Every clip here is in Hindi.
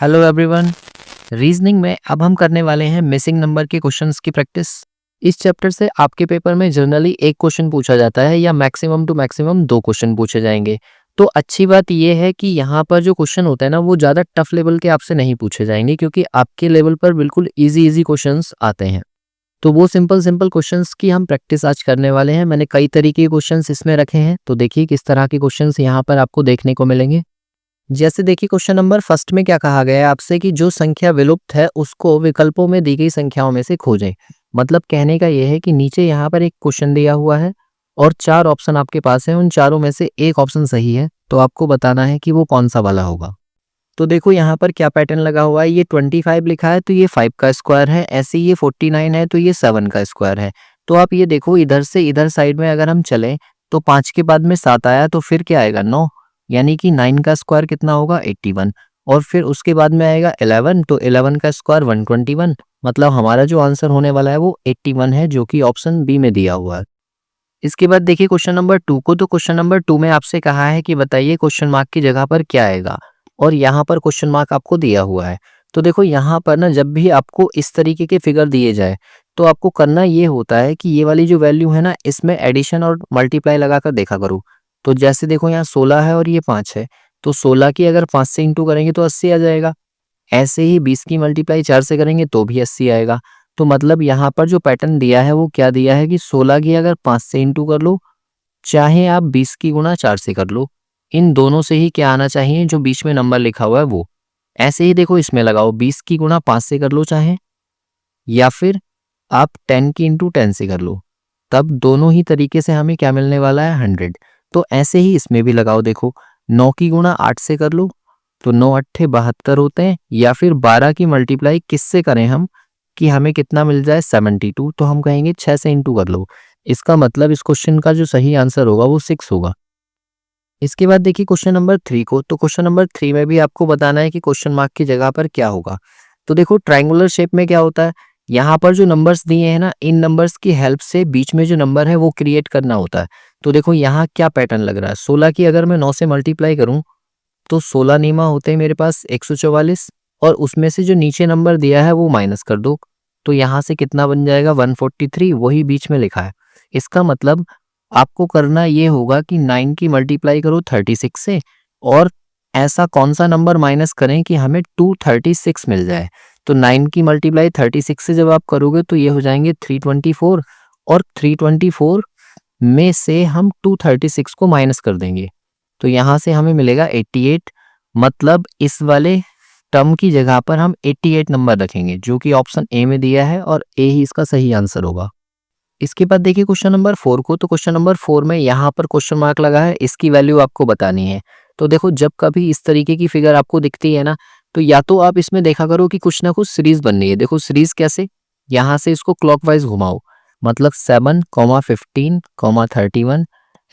Hello everyone. रीजनिंग में अब हम करने वाले हैं मिसिंग नंबर के क्वेश्चंस की प्रैक्टिस। इस चैप्टर से आपके पेपर में जनरली एक क्वेश्चन पूछा जाता है या मैक्सिमम टू मैक्सिमम दो क्वेश्चन पूछे जाएंगे। तो अच्छी बात यह है कि यहाँ पर जो क्वेश्चन होता है ना वो ज़्यादा टफ लेवल के आपसे नहीं पूछे जाएंगे, क्योंकि आपके लेवल पर बिल्कुल इजी इजी क्वेश्चंस आते हैं। तो वो सिंपल सिंपल क्वेश्चंस की हम प्रैक्टिस आज करने वाले हैं। मैंने कई तरीके के क्वेश्चंस इसमें रखे हैं, तो देखिए किस तरह के क्वेश्चंस यहाँ पर आपको देखने को मिलेंगे। जैसे देखिए क्वेश्चन नंबर फर्स्ट में क्या कहा गया है आपसे कि जो संख्या विलुप्त है उसको विकल्पों में दी गई संख्याओं में से खोजें। मतलब कहने का यह है कि नीचे यहाँ पर एक क्वेश्चन दिया हुआ है और चार ऑप्शन आपके पास है, उन चारों में से एक ऑप्शन सही है, तो आपको बताना है कि वो कौन सा वाला होगा। तो देखो यहाँ पर क्या पैटर्न लगा हुआ है, ये 25 लिखा है तो ये 5 का स्क्वायर है, ऐसे ये 49 है तो ये 7 का स्क्वायर है। तो आप ये देखो इधर से इधर साइड में अगर हम चलें तो 5 के बाद में 7 आया तो फिर क्या आएगा 9, यानी कि 9 का स्क्वायर कितना होगा 81, और फिर उसके बाद में आएगा 11 तो 11 का स्क्वायर 121। मतलब हमारा जो आंसर होने वाला है वो 81 है, जो कि ऑप्शन बी में दिया हुआ है। इसके बाद देखिए क्वेश्चन नंबर 2 को। तो क्वेश्चन नंबर 2 में आपसे कहा है कि बताइए क्वेश्चन मार्क की जगह पर क्या आएगा, और यहाँ पर क्वेश्चन मार्क आपको दिया हुआ है। तो देखो यहाँ पर ना जब भी आपको इस तरीके के फिगर दिए जाए तो आपको करना ये होता है कि ये वाली जो वैल्यू है ना इसमें एडिशन और मल्टीप्लाई लगाकर देखा करो। तो जैसे देखो यहाँ 16 है और ये 5 है, तो 16 की अगर 5 से इंटू करेंगे तो 80 आ जाएगा। ऐसे ही 20 की मल्टीप्लाई 4 से करेंगे तो भी 80 आएगा। तो मतलब यहाँ पर जो पैटर्न दिया है वो क्या दिया है कि 16 की अगर 5 से इंटू कर लो, चाहे आप 20 की गुणा 4 से कर लो, इन दोनों से ही क्या आना चाहिए, जो बीच में नंबर लिखा हुआ है वो। ऐसे ही देखो इसमें लगाओ, 20 की गुणा 5 से कर लो चाहे, या फिर आप 10 की इंटू 10 से कर लो, तब दोनों ही तरीके से हमें क्या मिलने वाला है 100। तो ऐसे ही इसमें भी लगाओ, देखो 9 की गुणा 8 से कर लो तो 9 अट्ठे 72 होते हैं, या फिर 12 की मल्टीप्लाई किससे करें हम कि हमें कितना मिल जाए 72, तो हम कहेंगे 6 से इंटू कर लो। इसका मतलब इस क्वेश्चन का जो सही आंसर होगा वो 6 होगा। इसके बाद देखिए क्वेश्चन नंबर 3 को। तो क्वेश्चन नंबर 3 में भी आपको बताना है कि क्वेश्चन मार्क की जगह पर क्या होगा। तो देखो ट्रायंगुलर शेप में क्या होता है, यहाँ पर जो नंबर्स दिए हैं ना इन नंबर्स की हेल्प से बीच में जो नंबर है वो क्रिएट करना होता है। तो देखो यहाँ क्या पैटर्न लग रहा है, 16 की अगर मैं 9 से मल्टीप्लाई करूं तो 16 नीमा होते हैं मेरे पास 144, और उसमें से जो नीचे नंबर दिया है वो माइनस कर दो, तो यहाँ से कितना बन जाएगा 143, वही बीच में लिखा है। इसका मतलब आपको करना ये होगा कि 9 की मल्टीप्लाई करो 36 से, और ऐसा कौन सा नंबर माइनस करें कि हमें 236 मिल जाए। तो 9 की मल्टीप्लाई 36 से जब आप करोगे तो ये हो जाएंगे 324, और 324 में से हम 236 को माइनस कर देंगे तो यहाँ से हमें मिलेगा 88। मतलब इस वाले टर्म की जगह पर हम 88 नंबर रखेंगे, जो कि ऑप्शन ए में दिया है, और ए ही इसका सही आंसर होगा। इसके बाद देखिए क्वेश्चन नंबर 4 को। तो क्वेश्चन नंबर 4 में यहाँ पर क्वेश्चन मार्क लगा है, इसकी वैल्यू आपको बतानी है। तो देखो जब कभी इस तरीके की फिगर आपको दिखती है ना, तो या तो आप इसमें देखा करो कि कुछ ना कुछ सीरीज बन रही है। देखो सीरीज कैसे, यहाँ से इसको क्लॉकवाइज घुमाओ, मतलब 7, 15, 31,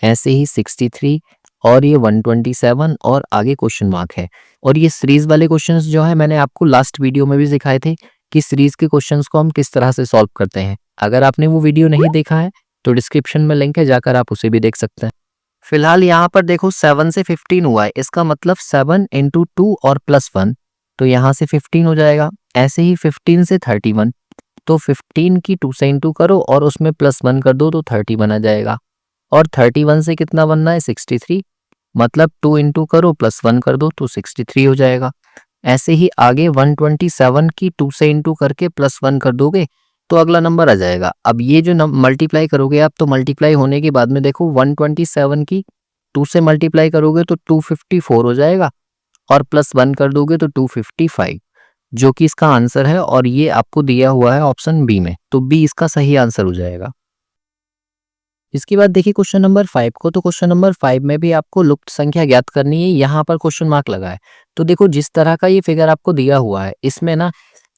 ऐसे ही 63, और ये 127, और आगे क्वेश्चन मार्क है। और ये सीरीज वाले क्वेश्चंस जो है मैंने आपको लास्ट वीडियो में भी सिखाए थे कि सीरीज के क्वेश्चंस को हम किस तरह से सॉल्व करते हैं। अगर आपने वो वीडियो नहीं देखा है तो डिस्क्रिप्शन में लिंक है, जाकर आप उसे भी देख सकते हैं। फिलहाल यहाँ पर देखो 7 से 15 हुआ है, इसका मतलब 7 इंटू 2 और प्लस 1, तो यहाँ से 15 हो जाएगा। ऐसे ही 15 से 31, तो 15 की 2 से इंटू करो और उसमें प्लस 1 कर दो तो 30 बना जाएगा। और 31 से कितना बनना है 63, मतलब 2 इंटू करो प्लस 1 कर दो तो 63 हो जाएगा। ऐसे ही आगे 127 की 2 से इंटू करके प्लस 1 कर दोगे तो अगला नंबर आ जाएगा। अब ये जो मल्टीप्लाई करोगे आप, तो मल्टीप्लाई होने के बाद में देखो 127 की 2 से मल्टीप्लाई करोगे तो 254 हो जाएगा, और प्लस 1 कर दोगे तो 255, जो कि इसका आंसर है। और ये आपको दिया हुआ है ऑप्शन बी में, तो बी इसका सही आंसर हो जाएगा। इसके बाद देखिए क्वेश्चन नंबर 5 को। तो क्वेश्चन नंबर 5 में भी आपको लुप्त संख्या ज्ञात करनी है, यहाँ पर क्वेश्चन मार्क लगा है। तो देखो जिस तरह का ये फिगर आपको दिया हुआ है इसमें ना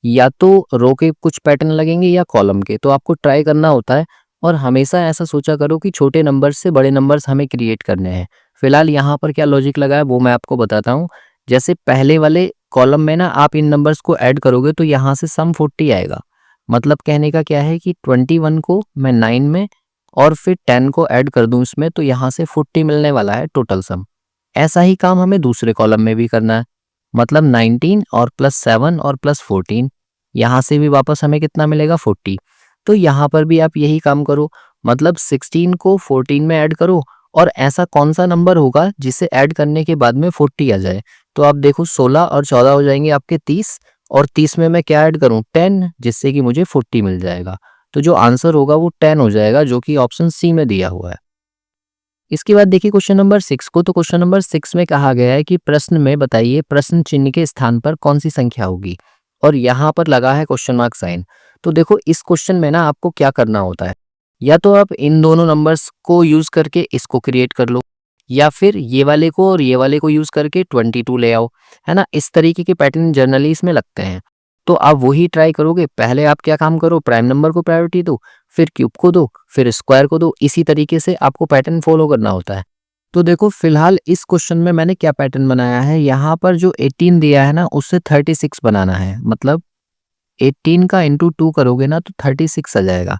या तो रो के कुछ पैटर्न लगेंगे या कॉलम के, तो आपको ट्राई करना होता है। और हमेशा ऐसा सोचा करो कि छोटे नंबर से बड़े नंबर्स हमें क्रिएट करने हैं। फिलहाल यहाँ पर क्या लॉजिक लगा है वो मैं आपको बताता हूँ। जैसे पहले वाले कॉलम में ना आप इन नंबर्स को ऐड करोगे तो यहाँ से सम 40 आएगा। मतलब कहने का क्या है कि 21 को मैं 9 में और फिर 10 को ऐड कर दूं इसमें, तो यहाँ से 40 मिलने वाला है टोटल सम। ऐसा ही काम हमें दूसरे कॉलम में भी करना है। मतलब 19 और प्लस 7 और प्लस 14, यहाँ से भी वापस हमें कितना मिलेगा 40। तो यहाँ पर भी आप यही काम करो, मतलब 16 को 14 में ऐड करो और ऐसा कौन सा नंबर होगा जिसे ऐड करने के बाद में 40 आ जाए। तो आप देखो 16 और 14 हो जाएंगे आपके 30, और 30 में मैं क्या ऐड करूं 10, जिससे कि मुझे 40 मिल जाएगा। तो जो आंसर होगा वो 10 हो जाएगा, जो कि ऑप्शन सी में दिया हुआ है। इसके बाद देखिए क्वेश्चन नंबर 6 को। तो क्वेश्चन नंबर 6 में कहा गया है कि प्रश्न में बताइए प्रश्न चिन्ह के स्थान पर कौन सी संख्या होगी, और यहाँ पर लगा है क्वेश्चन मार्क साइन। तो देखो इस क्वेश्चन में ना आपको क्या करना होता है, या तो आप इन दोनों नंबर्स को यूज करके इसको क्रिएट कर लो, या फिर ये वाले को और ये वाले को यूज करके 22 ले आओ, है ना। इस तरीके के पैटर्न जनरली इसमें लगते हैं। तो आप वही ट्राई करोगे। पहले आप क्या काम करो, प्राइम नंबर को प्रायोरिटी दो, फिर क्यूब को दो, फिर स्क्वायर को दो। इसी तरीके से आपको पैटर्न फॉलो करना होता है। तो देखो फिलहाल इस क्वेश्चन में मैंने क्या पैटर्न बनाया है, यहाँ पर जो 18 दिया है ना उससे 36 बनाना है। मतलब 18 का इंटू 2 करोगे ना तो 36 आ जाएगा,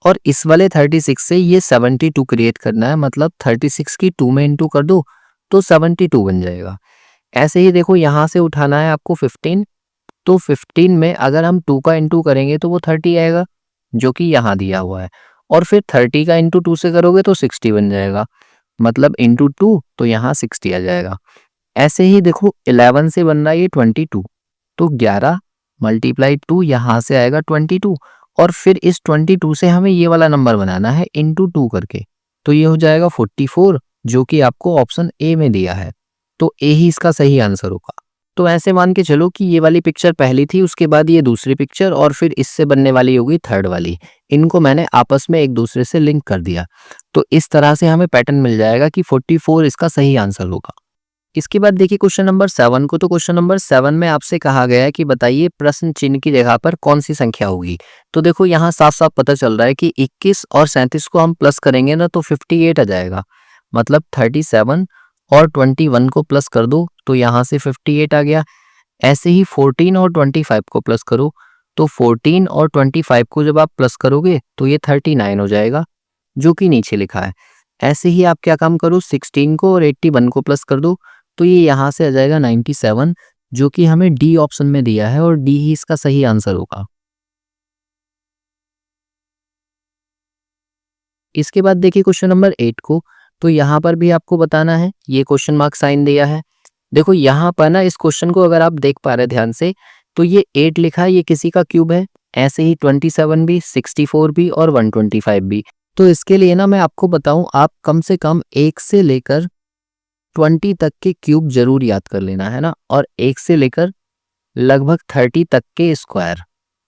और इस वाले 36 से ये 72 क्रिएट करना है। मतलब 36 की 2 में इंटू कर दो तो 72 बन जाएगा। ऐसे ही देखो यहाँ से उठाना है आपको 15, तो 15 में अगर हम 2 का इंटू करेंगे तो वो 30 आएगा, जो कि यहाँ दिया हुआ है। और फिर 30 का इंटू 2 से करोगे तो 60 बन जाएगा। मतलब इंटू 2 तो यहाँ 60 आ जाएगा। ऐसे ही देखो 11 से बन रहा है ये 22, तो 11 मल्टीप्लाई 2 यहाँ से आएगा 22, और फिर इस 22 से हमें ये वाला नंबर बनाना है इंटू 2 करके, तो ये हो जाएगा 44, जो कि आपको ऑप्शन ए में दिया है। तो ए ही इसका सही आंसर होगा। तो ऐसे मान के चलो कि ये वाली पिक्चर पहली थी, उसके बाद ये दूसरी पिक्चर, और फिर इससे बनने वाली होगी थर्ड वाली। इनको मैंने आपस में एक दूसरे से लिंक कर दिया। तो इस तरह से हमें पैटर्न मिल जाएगा कि 44 इसका सही आंसर होगा। इसके बाद देखिए क्वेश्चन नंबर 7 को। तो क्वेश्चन नंबर 7 में आपसे कहा गया है कि बताइए प्रश्न चिन्ह की जगह पर कौन सी संख्या होगी। तो देखो यहाँ साफ साफ पता चल रहा है कि 21 और 37 को हम प्लस करेंगे ना तो 58 आ जाएगा। मतलब 37 और 21 को प्लस कर दो तो यहाँ से 58 आ गया। ऐसे ही 14 और 25 को प्लस करो, तो 14 और 25 को जब आप प्लस करोगे तो ये 39 हो जाएगा, जो कि नीचे लिखा है। ऐसे ही आप क्या काम करो, 16 को और 81 को प्लस कर दो, तो ये यहाँ से आ जाएगा 97, जो कि हमें डी ऑप्शन में दिया है, और डी ही इसका सही आंसर होगा। इसके बाद देखिए क्वेश्चन नंबर 8 को। तो यहाँ पर भी आपको बताना है, ये क्वेश्चन मार्क साइन दिया है। देखो यहाँ पर ना इस क्वेश्चन को अगर आप देख पा रहे ध्यान से, तो ये 8 लिखा है, ये किसी का क्यूब है। ऐसे ही 27 भी, 64 भी और 125 भी। तो इसके लिए ना मैं आपको बताऊं, आप कम से कम 1 से लेकर 20 तक के क्यूब जरूर याद कर लेना है ना, और 1 से लेकर लगभग 30 तक के स्क्वायर,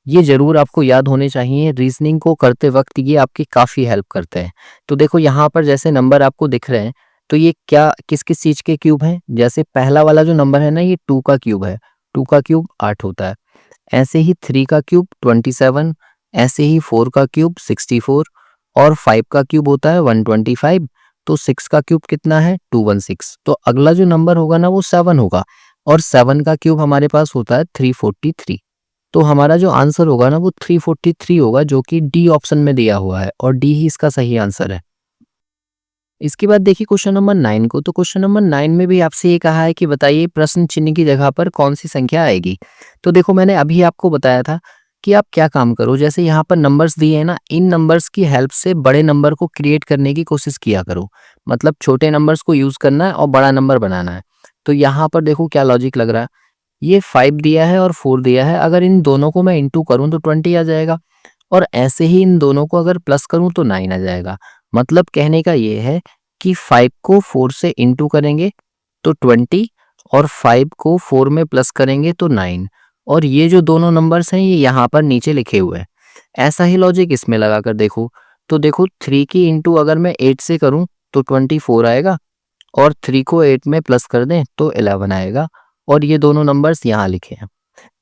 ये जरूर आपको याद होने चाहिए। रीजनिंग को करते वक्त ये आपकी काफी हेल्प करते हैं। तो देखो यहाँ पर जैसे नंबर आपको दिख रहे हैं, तो ये क्या किस किस चीज के क्यूब हैं। जैसे पहला वाला जो नंबर है ना, ये 2 का क्यूब है। 2 का क्यूब 8 होता है। ऐसे ही 3 का क्यूब 27, ऐसे ही 4 का क्यूब 64, और 5 का क्यूब होता है 125। तो 6 का क्यूब कितना है 216। तो अगला जो नंबर होगा ना वो 7 होगा, और 7 का क्यूब हमारे पास होता है 343। तो हमारा जो आंसर होगा ना वो 343 होगा, जो कि डी ऑप्शन में दिया हुआ है, और डी ही इसका सही आंसर है। इसके बाद देखिए क्वेश्चन नंबर 9 को। तो क्वेश्चन नंबर 9 में भी आपसे ये कहा है कि बताइए प्रश्न चिन्ह की जगह पर कौन सी संख्या आएगी। तो देखो मैंने अभी आपको बताया था कि आप क्या काम करो, जैसे यहाँ पर नंबर्स दिए हैं ना, इन नंबर्स की हेल्प से बड़े नंबर को क्रिएट करने की कोशिश किया करो। मतलब छोटे नंबर्स को यूज करना है और बड़ा नंबर बनाना है। तो यहाँ पर देखो क्या लॉजिक लग रहा है, ये 5 दिया है और 4 दिया है, अगर इन दोनों को मैं इंटू करूं तो 20 आ जाएगा, और ऐसे ही इन दोनों को अगर प्लस करूं तो 9 आ जाएगा। मतलब कहने का ये है कि 5 को 4 से इंटू करेंगे तो 20, और 5 को 4 में प्लस करेंगे तो 9, और ये जो दोनों नंबर्स हैं ये यहाँ पर नीचे लिखे हुए हैं। ऐसा ही लॉजिक इसमें लगा कर देखो, तो देखो 3 की इंटू अगर मैं 8 से करूं तो 24 आएगा, और 3 को 8 में प्लस कर दें तो 11 आएगा, और ये दोनों नंबर्स यहाँ लिखे हैं।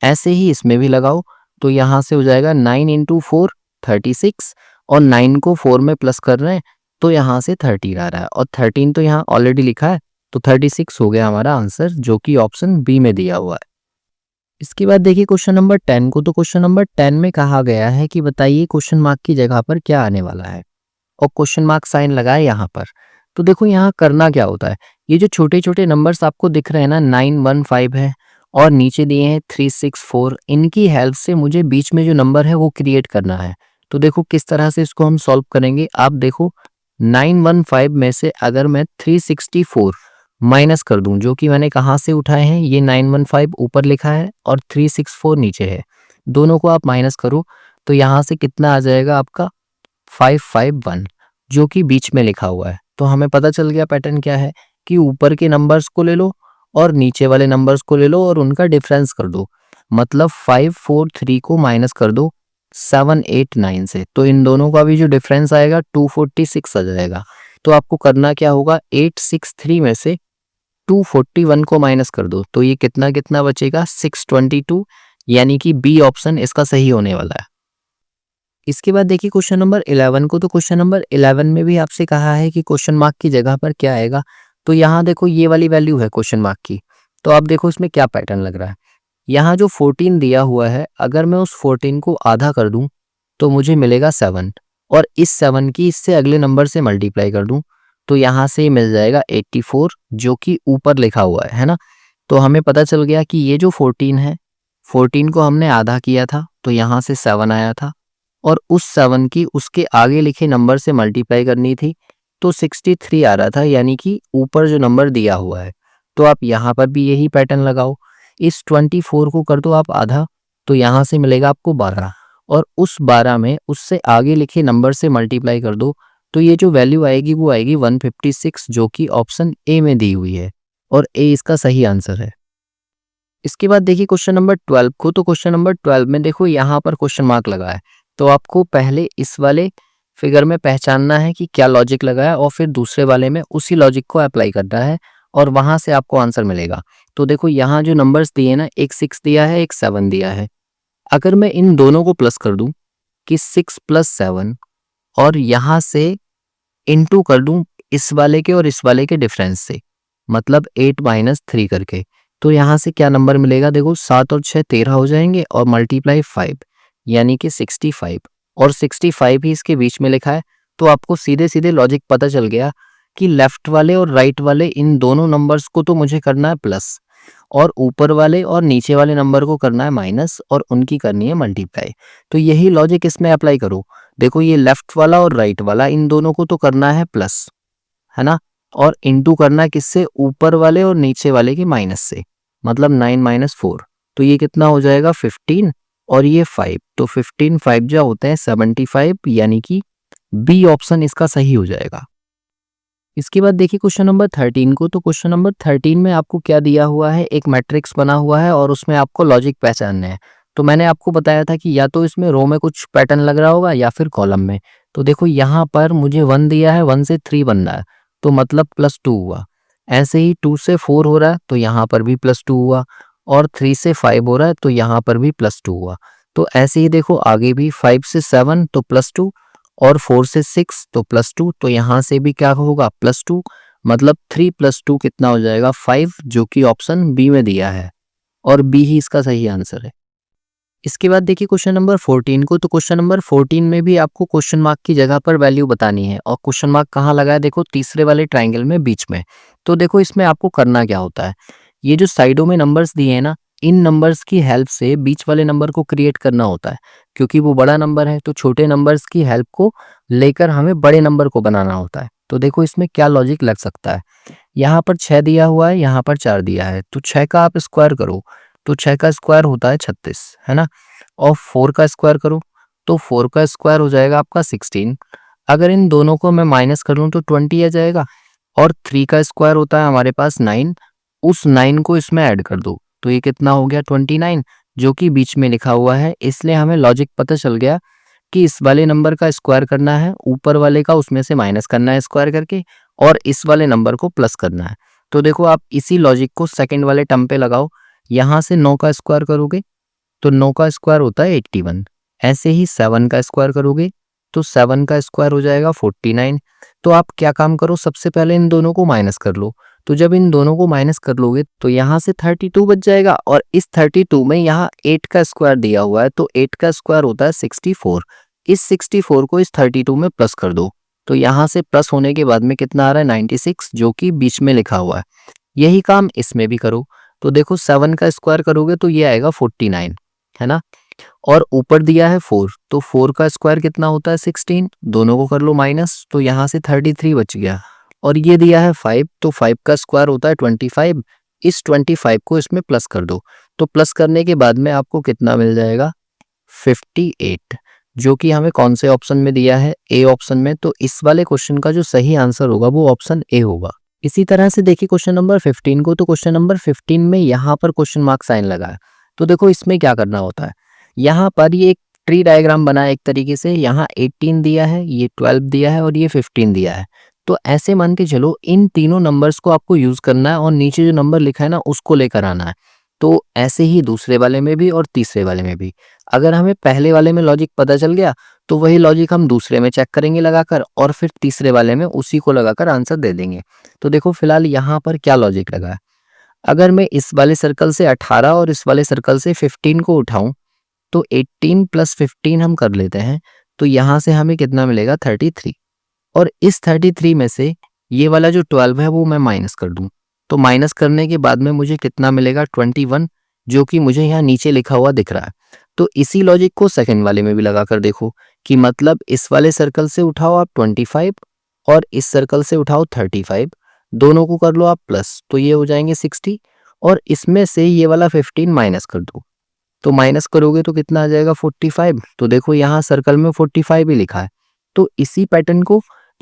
ऐसे ही इसमें भी लगाओ, तो यहाँ से हो जाएगा 9 इंटू 4 36, और 9 को 4 में प्लस कर रहे हैं तो यहाँ से 13 आ रहा है, और 13 तो यहाँ ऑलरेडी लिखा है, तो 36 हो गया हमारा आंसर, जो कि ऑप्शन बी में दिया हुआ है। इसके बाद देखिए क्वेश्चन नंबर 10 को। तो क्वेश्चन नंबर 10 में कहा गया है कि बताइए क्वेश्चन मार्क की जगह पर क्या आने वाला है, और क्वेश्चन मार्क साइन लगा है यहाँ पर। तो देखो यहाँ करना क्या होता है, ये जो छोटे छोटे नंबर्स आपको दिख रहे हैं ना, 9 1 5 है, और नीचे दिए हैं 364। इनकी हेल्प से मुझे बीच में जो नंबर है वो क्रिएट करना है। तो देखो किस तरह से इसको हम सॉल्व करेंगे। आप देखो 915 में से अगर मैं 364 माइनस कर दूं, जो कि मैंने कहाँ से उठाए हैं, ये 915 ऊपर लिखा है और 364 नीचे है, दोनों को आप माइनस करो तो यहाँ से कितना आ जाएगा आपका 551, जो कि बीच में लिखा हुआ है। तो हमें पता चल गया पैटर्न क्या है कि ऊपर के नंबर्स को ले लो और नीचे वाले नंबर्स को ले लो और उनका डिफरेंस कर दो। मतलब 543 को माइनस कर दो 789 से, तो इन दोनों का भी जो डिफरेंस आएगा 246 आ जाएगा। तो आपको करना क्या होगा, 863 में से 241 को माइनस कर दो तो ये कितना कितना बचेगा 622, यानी कि बी ऑप्शन इसका सही होने वाला है। इसके बाद देखिए क्वेश्चन नंबर 11 को। तो क्वेश्चन नंबर 11 में भी आपसे कहा है कि क्वेश्चन मार्क की जगह पर क्या आएगा। तो यहाँ देखो ये वाली वैल्यू है क्वेश्चन मार्क की। तो आप देखो इसमें क्या पैटर्न लग रहा है। यहाँ जो 14 दिया हुआ है, अगर मैं उस 14 को आधा कर दूं तो मुझे मिलेगा 7, और इस 7 की इससे अगले नंबर से मल्टीप्लाई कर दूं तो यहाँ से मिल जाएगा 84, जो कि ऊपर लिखा हुआ है ना। तो हमें पता चल गया कि ये जो 14 है, 14 को हमने आधा किया था तो यहाँ से 7 आया था, और उस 7 की उसके आगे लिखे नंबर से मल्टीप्लाई करनी थी तो 63 आ रहा था, यानी कि ऊपर जो नंबर दिया हुआ है। तो आप यहाँ पर भी यही पैटर्न लगाओ। इस 24 को कर दो आप आधा तो यहाँ से मिलेगा आपको 12, और उस 12 में उससे आगे लिखे नंबर से मल्टीप्लाई कर दो तो ये जो वैल्यू आएगी वो आएगी 156, जो कि ऑप्शन ए में दी हुई है, और ए इसका सही आंसर है। इसके बाद देखिए क्वेश्चन नंबर 12 को। तो क्वेश्चन नंबर 12 में देखो यहाँ पर क्वेश्चन मार्क लगा है, तो आपको पहले इस वाले फिगर में पहचानना है कि क्या लॉजिक लगा है और फिर दूसरे वाले में उसी लॉजिक को अप्लाई करना है और वहां से आपको आंसर मिलेगा। तो देखो यहाँ जो नंबर्स दिए ना, एक 6 दिया है, एक 7 दिया है। अगर मैं इन दोनों को प्लस कर दूं कि 6 + 7, और यहाँ से इनटू कर दूं इस वाले के और इस वाले के डिफरेंस से, मतलब 8 - 3 करके, तो यहाँ से क्या नंबर मिलेगा। देखो 7 और 6 13 हो जाएंगे और मल्टीप्लाई 5, यानी कि 65, और 65 ही इसके बीच में लिखा है। तो आपको सीधे सीधे लॉजिक पता चल गया कि लेफ्ट वाले और राइट वाले इन दोनों नंबर्स को तो मुझे करना है प्लस, और ऊपर वाले और नीचे वाले नंबर को करना है माइनस, और उनकी करनी है मल्टीप्लाई। तो यही लॉजिक इसमें अप्लाई करो। देखो ये लेफ्ट वाला और राइट वाला इन दोनों को तो करना है प्लस, है ना, और इनटू करना है किससे, ऊपर वाले और नीचे वाले के माइनस से, मतलब 9 - 4, तो ये कितना हो जाएगा 15, और ये 5, तो 15 5 जा होते हैं 75, यानी कि बी ऑप्शन इसका सही हो जाएगा। इसके बाद देखिए क्वेश्चन नंबर 13 को। तो क्वेश्चन नंबर 13 में आपको क्या दिया हुआ है, एक मैट्रिक्स बना हुआ है और उसमें आपको लॉजिक पहचानने हैं। तो मैंने आपको बताया था कि या तो इसमें रो में कुछ पैटर्न लग रहा होगा या फिर कॉलम में। तो देखो यहाँ पर मुझे 1 दिया है, 1 से 3 बन रहा है तो मतलब +2 हुआ। ऐसे ही 2 से 4 हो रहा है तो यहाँ पर भी +2 हुआ, और 3 से 5 हो रहा है तो यहाँ पर भी +2 हुआ। तो ऐसे ही देखो आगे भी 5 से 7 तो +2, और 4 से 6 तो +2, तो यहाँ से भी क्या होगा +2, मतलब 3 + 2 कितना हो जाएगा 5, जो कि ऑप्शन बी में दिया है, और बी ही इसका सही आंसर है। इसके बाद देखिए क्वेश्चन नंबर 14 को। तो क्वेश्चन नंबर 14 में भी आपको क्वेश्चन मार्क की जगह पर वैल्यू बतानी है, और क्वेश्चन मार्क कहाँ लगा है, देखो तीसरे वाले ट्राइंगल में बीच में। तो देखो इसमें आपको करना क्या होता है, ये जो साइडों में नंबर्स दिए हैं ना, इन नंबर्स की हेल्प से बीच वाले नंबर को क्रिएट करना होता है, क्योंकि वो बड़ा नंबर है तो छोटे नंबर्स की हेल्प को लेकर हमें बड़े नंबर को बनाना होता है। तो देखो इसमें क्या लॉजिक लग सकता है। यहाँ पर 6 दिया हुआ है, यहाँ पर 4 दिया है, तो 6 का आप स्क्वायर करो तो 6 का स्क्वायर होता है 36, है ना, और 4 का स्क्वायर करो तो 4 का स्क्वायर हो जाएगा आपका 16। अगर इन दोनों को मैं माइनस कर लूँ तो 20 आ जाएगा, और 3 का स्क्वायर होता है हमारे पास 9, उस 9 को इसमें ऐड कर दो तो ये कितना हो गया 29, जो कि बीच में लिखा हुआ है। इसलिए हमें लॉजिक पता चल गया कि इस वाले नंबर का स्क्वायर करना है, ऊपर वाले का उसमें से माइनस करना है स्क्वायर करके, और इस वाले नंबर को प्लस करना है। तो देखो आप इसी लॉजिक को सेकंड वाले टर्म पे लगाओ। यहाँ से 9 का स्क्वायर करोगे तो 9 का स्क्वायर होता है 81। ऐसे ही 7 का स्क्वायर करोगे तो 7 का स्क्वायर हो जाएगा 49। तो आप क्या काम करो, सबसे पहले इन दोनों को माइनस कर लो। तो जब इन दोनों को माइनस कर लोगे तो यहाँ से 32 बच जाएगा, और इस 32 में यहाँ 8 का स्क्वायर दिया हुआ है तो 8 का स्क्वायर होता है 64। इस 64 को इस 32 में प्लस कर दो तो यहाँ से प्लस होने के बाद में कितना आ रहा है 96, जो कि बीच में लिखा हुआ है। यही काम इसमें भी करो। तो देखो 7 का स्क्वायर करोगे तो ये आएगा 49, है ना। और ऊपर दिया है 4, तो 4 का स्क्वायर कितना होता है 16, दोनों को कर लो माइनस, तो यहाँ से 33 बच गया। और ये दिया है 5, तो 5 का स्क्वायर होता है 25, इस 25 को इसमें प्लस कर दो, तो प्लस करने के बाद में आपको कितना मिल जाएगा 58, जो कि हमें कौन से ऑप्शन में दिया है, ए ऑप्शन में। तो इस वाले क्वेश्चन का जो सही आंसर होगा वो ऑप्शन ए होगा। इसी तरह से देखिए क्वेश्चन नंबर 15 को, तो क्वेश्चन नंबर 15 में यहाँ पर क्वेश्चन मार्क साइन लगा है। तो देखो इसमें क्या करना होता है, यहाँ पर ये एक ट्री डायग्राम बना है एक तरीके से, यहाँ 18 दिया है, ये 12 दिया है और ये 15 दिया है। तो ऐसे मान के चलो इन तीनों नंबर्स को आपको यूज करना है और नीचे जो नंबर लिखा है ना उसको लेकर आना है। तो ऐसे ही दूसरे वाले में भी और तीसरे वाले में भी। अगर हमें पहले वाले में लॉजिक पता चल गया तो वही लॉजिक हम दूसरे में चेक करेंगे लगाकर, और फिर तीसरे वाले में उसी को लगाकर आंसर दे देंगे। तो देखो फिलहाल यहाँ पर क्या लॉजिक लगा है, अगर मैं इस वाले सर्कल से 18 और इस वाले सर्कल से 15 को उठाऊं तो 18 प्लस 15 हम कर लेते हैं, तो यहाँ से हमें कितना मिलेगा 33। और इस 33 में से ये वाला जो 12 है वो मैं माइनस कर दूं, तो माइनस करने के बाद में मुझे कितना मिलेगा 21, जो कि मुझे यहाँ नीचे लिखा हुआ दिख रहा है। तो इसी लॉजिक को सेकंड वाले में भी लगा कर देखो कि मतलब इस वाले सर्कल से उठाओ आप 25 और इस सर्कल से उठाओ 35, दोनों को कर लो आप प्लस, तो ये हो जाएंगे 60, और इसमें से ये वाला 15 माइनस कर दो, तो माइनस करोगे तो कितना आ जाएगा 45। तो देखो यहाँ सर्कल में 45 ही लिखा है, तो इसी पैटर्न को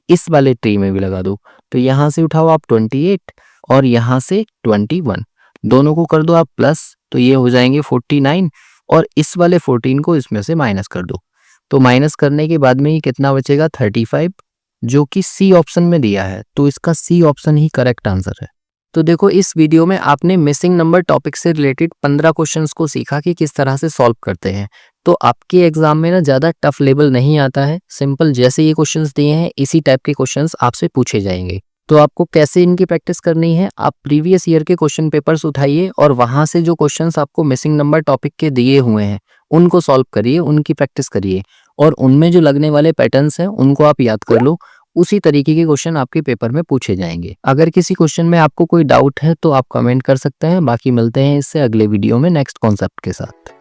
इस वाले ट्री में भी लगा दो। तो यहाँ से उठाओ आप 28 और यहाँ से 21, दोनों को कर दो आप प्लस, तो ये हो जाएंगे 49, और इस वाले 14 को इसमें से माइनस कर दो। तो माइनस करने के बाद में ये कितना बचेगा 35, जो कि सी ऑप्शन में दिया है। तो इसका सी ऑप्शन ही करेक्ट आंसर है। तो देखो इस वीडियो में आपने मिसिंग नंबर टॉपिक से रिलेटेड 15 क्वेश्चंस को सीखा कि किस तरह से सॉल्व करते हैं। तो आपके एग्जाम में ना ज़्यादा टफ लेवल नहीं आता है, सिंपल जैसे ये क्वेश्चंस दिए हैं इसी टाइप के क्वेश्चंस आपसे पूछे जाएंगे। तो आपको कैसे इनकी प्रैक्टिस करनी है, आप प्रीवियस ईयर के क्वेश्चन पेपर्स उठाइए और वहां से जो क्वेश्चंस आपको मिसिंग नंबर टॉपिक के दिए हुए हैं उनको सॉल्व करिए, उनकी प्रैक्टिस करिए, और उनमें जो लगने वाले पैटर्न्स हैं उनको आप याद कर लो। उसी तरीके के क्वेश्चन आपके पेपर में पूछे जाएंगे। अगर किसी क्वेश्चन में आपको कोई डाउट है तो आप कमेंट कर सकते हैं। बाकी मिलते हैं इससे अगले वीडियो में नेक्स्ट कॉन्सेप्ट के साथ।